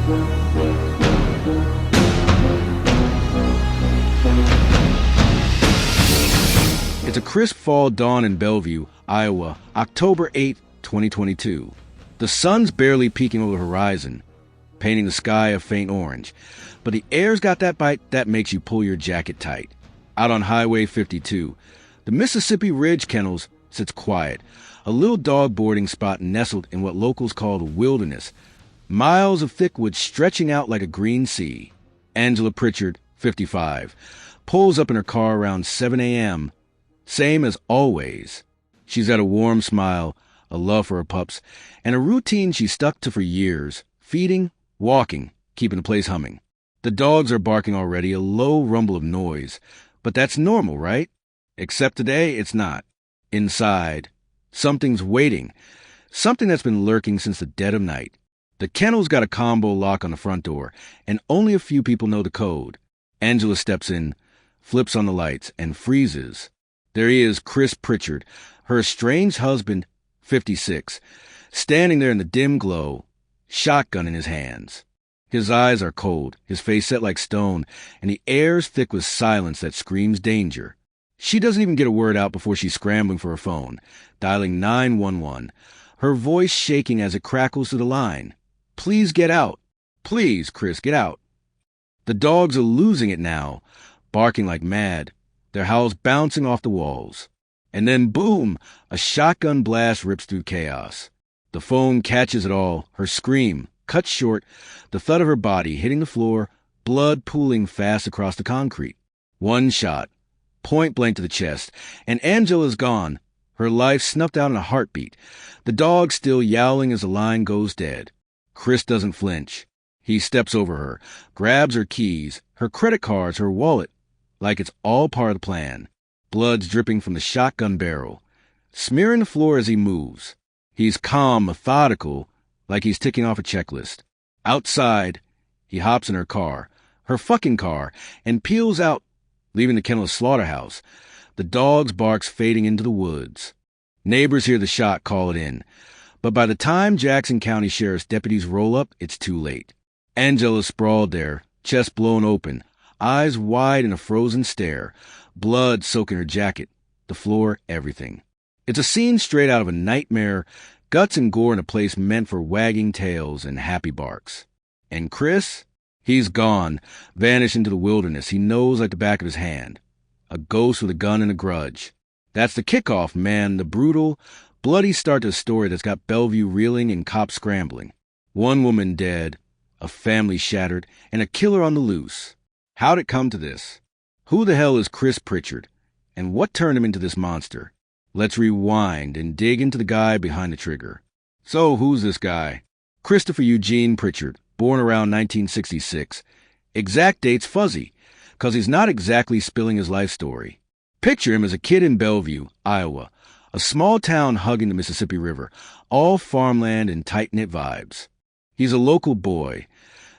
It's a crisp fall dawn in Bellevue, Iowa, October 8, 2022. The sun's barely peeking over the horizon, painting the sky a faint orange, but the air's got that bite that makes you pull your jacket tight. Out on Highway 52, the Mississippi Ridge Kennels sits quiet, a little dog boarding spot nestled in what locals call the wilderness, miles of thick woods stretching out like a green sea. Angela Prichard, 55, pulls up in her car around 7 a.m., same as always. She's got a warm smile, a love for her pups, and a routine she's stuck to for years, feeding, walking, keeping the place humming. The dogs are barking already, a low rumble of noise. But that's normal, right? Except today, it's not. Inside, something's waiting, something that's been lurking since the dead of night. The kennel's got a combo lock on the front door, and only a few people know the code. Angela steps in, flips on the lights, and freezes. There he is, Chris Prichard, her estranged husband, 56, standing there in the dim glow, shotgun in his hands. His eyes are cold, his face set like stone, and the air's thick with silence that screams danger. She doesn't even get a word out before she's scrambling for her phone, dialing 911, her voice shaking as it crackles to the line. Please get out. Please, Chris, get out. The dogs are losing it now, barking like mad, their howls bouncing off the walls. And then, boom, a shotgun blast rips through chaos. The phone catches it all, her scream, cut short, the thud of her body hitting the floor, blood pooling fast across the concrete. One shot, point blank to the chest, and Angela's gone, her life snuffed out in a heartbeat, the dog still yowling as the line goes dead. Chris doesn't flinch. He steps over her, grabs her keys, her credit cards, her wallet, like it's all part of the plan. Blood's dripping from the shotgun barrel, smearing the floor as he moves. He's calm, methodical, like he's ticking off a checklist. Outside, he hops in her car, her fucking car, and peels out, leaving the kennel a slaughterhouse. The dog's barks fading into the woods. Neighbors hear the shot, call it in. But by the time Jackson County Sheriff's deputies roll up, it's too late. Angela's sprawled there, chest blown open, eyes wide in a frozen stare, blood soaking her jacket, the floor, everything. It's a scene straight out of a nightmare, guts and gore in a place meant for wagging tails and happy barks. And Chris? He's gone, vanished into the wilderness he knows like the back of his hand. A ghost with a gun and a grudge. That's the kickoff, man, the brutal, bloody start to a story that's got Bellevue reeling and cops scrambling. One woman dead, a family shattered, and a killer on the loose. How'd it come to this? Who the hell is Chris Prichard? And what turned him into this monster? Let's rewind and dig into the guy behind the trigger. So, who's this guy? Christopher Eugene Prichard, born around 1966. Exact date's fuzzy, 'cause he's not exactly spilling his life story. Picture him as a kid in Bellevue, Iowa, a small town hugging the Mississippi River, all farmland and tight-knit vibes. He's a local boy,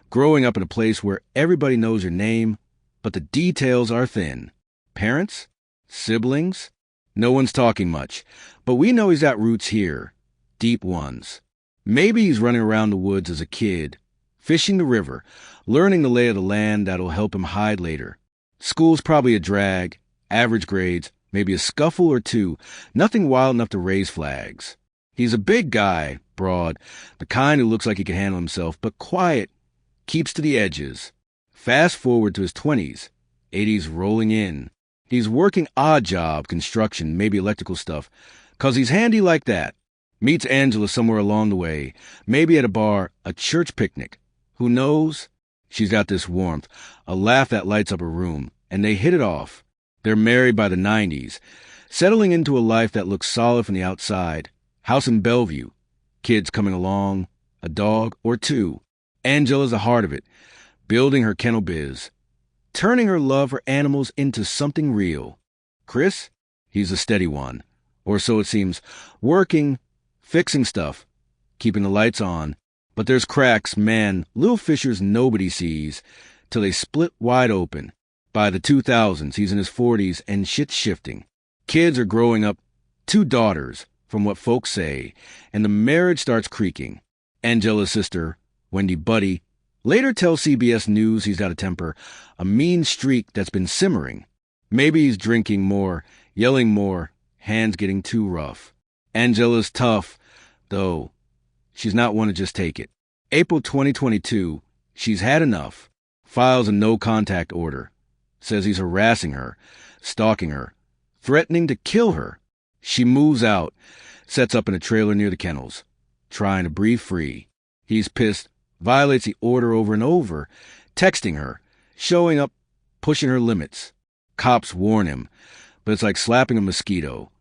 growing up in a place where everybody knows your name, but the details are thin. Parents? Siblings? No one's talking much, but we know he's got roots here, deep ones. Maybe he's running around the woods as a kid, fishing the river, learning the lay of the land that'll help him hide later. School's probably a drag, average grades, maybe a scuffle or two, nothing wild enough to raise flags. He's a big guy, broad, the kind who looks like he can handle himself, but quiet, keeps to the edges. Fast forward to his 20s, 80s rolling in. He's working odd job, construction, maybe electrical stuff, 'cause he's handy like that. Meets Angela somewhere along the way, maybe at a bar, a church picnic. Who knows? She's got this warmth, a laugh that lights up her room, and they hit it off. They're married by the 90s, settling into a life that looks solid from the outside. House in Bellevue, kids coming along, a dog or two. Angela's the heart of it, building her kennel biz, turning her love for animals into something real. Chris? He's a steady one, or so it seems, working, fixing stuff, keeping the lights on. But there's cracks, man, little fissures nobody sees, till they split wide open. By the 2000s, he's in his 40s, and shit's shifting. Kids are growing up, 2 daughters, from what folks say, and the marriage starts creaking. Angela's sister, Wendy Buddy, Later tells CBS News he's got a temper, a mean streak that's been simmering. Maybe he's drinking more, yelling more, hands getting too rough. Angela's tough, though. She's not one to just take it. April 2022, she's had enough. Files a no-contact order. Says he's harassing her, stalking her, threatening to kill her. She moves out, sets up in a trailer near the kennels, trying to breathe free. He's pissed, violates the order over and over, texting her, showing up, pushing her limits. Cops warn him, but it's like slapping a mosquito.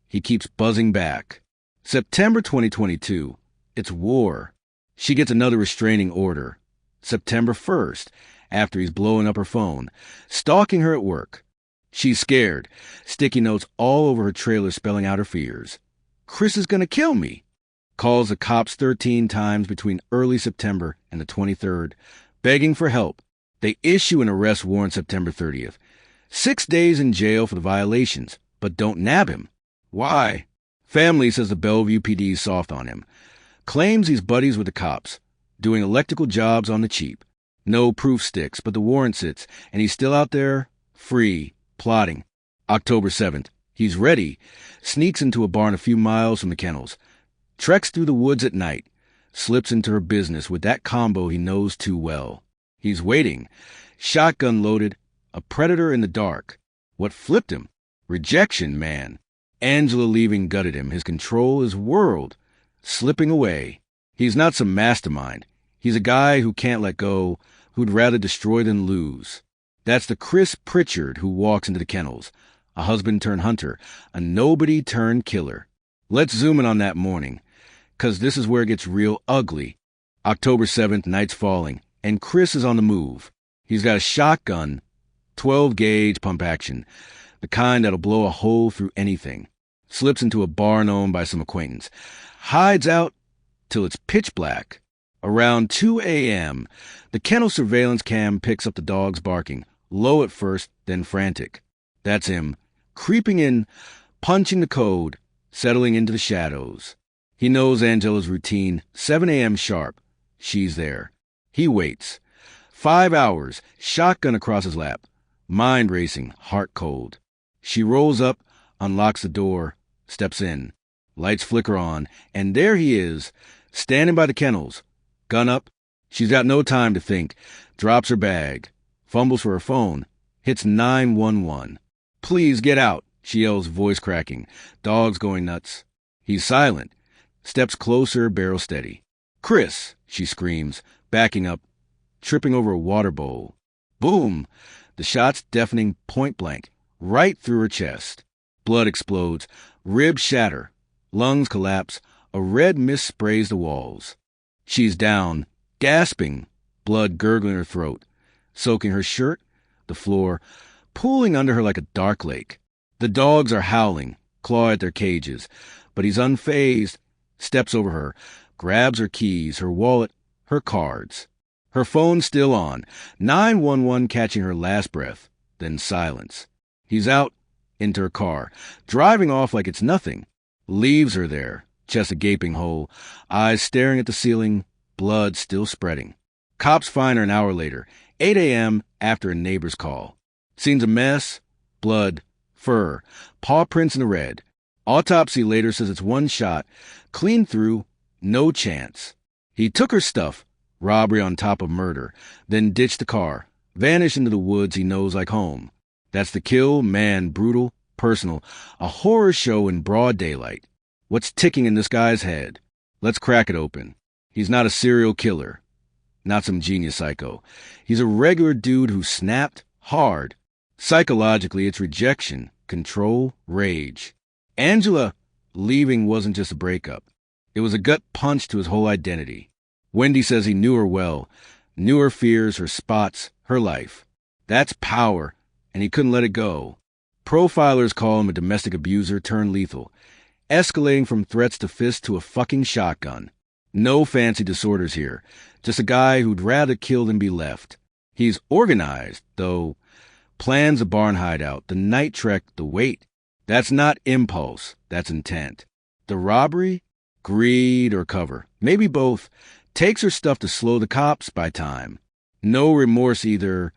He keeps buzzing back. September 2022, it's war. She gets another restraining order. September 1st, after he's blowing up her phone, stalking her at work. She's scared, sticky notes all over her trailer spelling out her fears. Chris is gonna kill me. Calls the cops 13 times between early September and the 23rd, begging for help. They issue an arrest warrant September 30th. 6 days in jail for the violations, but don't nab him. Why? Family says the Bellevue PD is soft on him. Claims he's buddies with the cops, doing electrical jobs on the cheap. No proof sticks, but the warrant sits, and he's still out there, free, plotting. October 7th, he's ready, sneaks into a barn a few miles from the kennels, treks through the woods at night, slips into her business with that combo he knows too well. He's waiting, shotgun loaded, a predator in the dark. What flipped him? Rejection, man. Angela leaving gutted him, his control, his world, slipping away. He's not some mastermind. He's a guy who can't let go, who'd rather destroy than lose. That's the Chris Prichard who walks into the kennels, a husband-turned-hunter, a nobody-turned-killer. Let's zoom in on that morning, 'cause this is where it gets real ugly. October 7th, night's falling, and Chris is on the move. He's got a shotgun, 12-gauge pump action, the kind that'll blow a hole through anything. Slips into a barn owned by some acquaintance. Hides out till it's pitch black. Around 2 a.m., the kennel surveillance cam picks up the dogs barking, low at first, then frantic. That's him, creeping in, punching the code, settling into the shadows. He knows Angela's routine, 7 a.m. sharp. She's there. He waits. 5 hours, shotgun across his lap, mind racing, heart cold. She rolls up, unlocks the door, steps in. Lights flicker on, and there he is, standing by the kennels. Gun up. She's got no time to think. Drops her bag. Fumbles for her phone. Hits 911. Please get out, she yells, voice cracking. Dogs going nuts. He's silent. Steps closer, barrel steady. Chris, she screams, backing up, tripping over a water bowl. Boom! The shot's deafening point blank, right through her chest. Blood explodes. Ribs shatter. Lungs collapse. A red mist sprays the walls. She's down, gasping, blood gurgling her throat, soaking her shirt, the floor, pooling under her like a dark lake. The dogs are howling, claw at their cages, but he's unfazed, steps over her, grabs her keys, her wallet, her cards. Her phone still on, 911 catching her last breath, then silence. He's out, into her car, driving off like it's nothing. Leaves her there, chest a gaping hole, eyes staring at the ceiling, blood still spreading. Cops find her an hour later, 8 a.m. after a neighbor's call. Scene's a mess, blood, fur, paw prints in the red. Autopsy later says it's one shot, clean through, no chance. He took her stuff, robbery on top of murder, then ditched the car, vanished into the woods he knows like home. That's the kill, man, brutal, personal, a horror show in broad daylight. What's ticking in this guy's head? Let's crack it open. He's not a serial killer. Not some genius psycho. He's a regular dude who snapped hard. Psychologically, it's rejection, control, rage. Angela leaving wasn't just a breakup. It was a gut punch to his whole identity. Wendy says he knew her well, knew her fears, her spots, her life. That's power, and he couldn't let it go. Profilers call him a domestic abuser turned lethal, escalating from threats to fists to a fucking shotgun. No fancy disorders here, just a guy who'd rather kill than be left. He's organized, though. Plans a barn hideout, the night trek, the wait. That's not impulse, that's intent. The robbery? Greed or cover? Maybe both. Takes her stuff to slow the cops by time. No remorse either.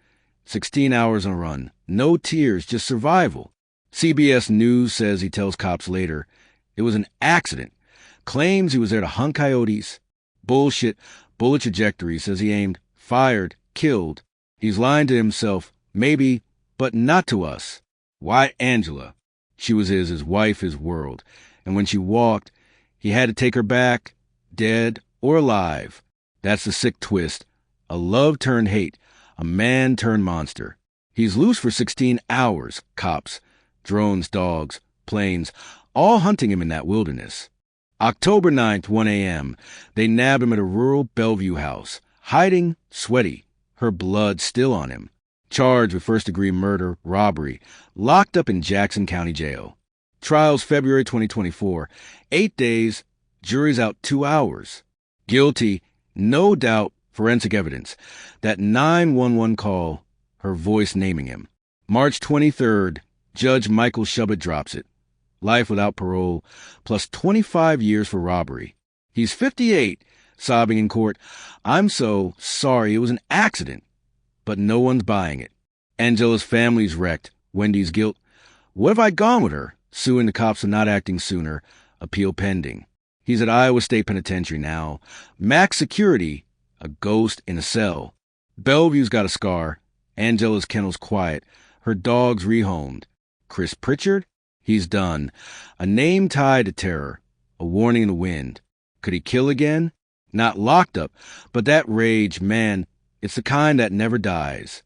16 hours on a run. No tears, just survival. CBS News says he tells cops later it was an accident. Claims he was there to hunt coyotes. Bullshit. Bullet trajectory. Says he aimed, fired, killed. He's lying to himself. Maybe, but not to us. Why Angela? She was his wife, his world. And when she walked, he had to take her back, dead or alive. That's the sick twist. A love turned hate. A man turned monster. He's loose for 16 hours, cops, drones, dogs, planes, all hunting him in that wilderness. October 9th, 1 a.m., they nabbed him at a rural Bellevue house, hiding, sweaty, her blood still on him. Charged with first-degree murder, robbery, locked up in Jackson County Jail. Trials February 2024. 8 days, jury's out 2 hours. Guilty, no doubt, forensic evidence. That 911 call, her voice naming him. March 23rd, Judge Michael Shubert drops it. Life without parole, plus 25 years for robbery. He's 58, sobbing in court. I'm so sorry, it was an accident. But no one's buying it. Angela's family's wrecked. Wendy's guilt. What if I'd gone with her? Suing the cops for not acting sooner. Appeal pending. He's at Iowa State Penitentiary now. Max security. A ghost in a cell. Bellevue's got a scar. Angela's kennel's quiet. Her dog's rehomed. Chris Prichard? He's done. A name tied to terror. A warning in the wind. Could he kill again? Not locked up, but that rage, man, it's the kind that never dies.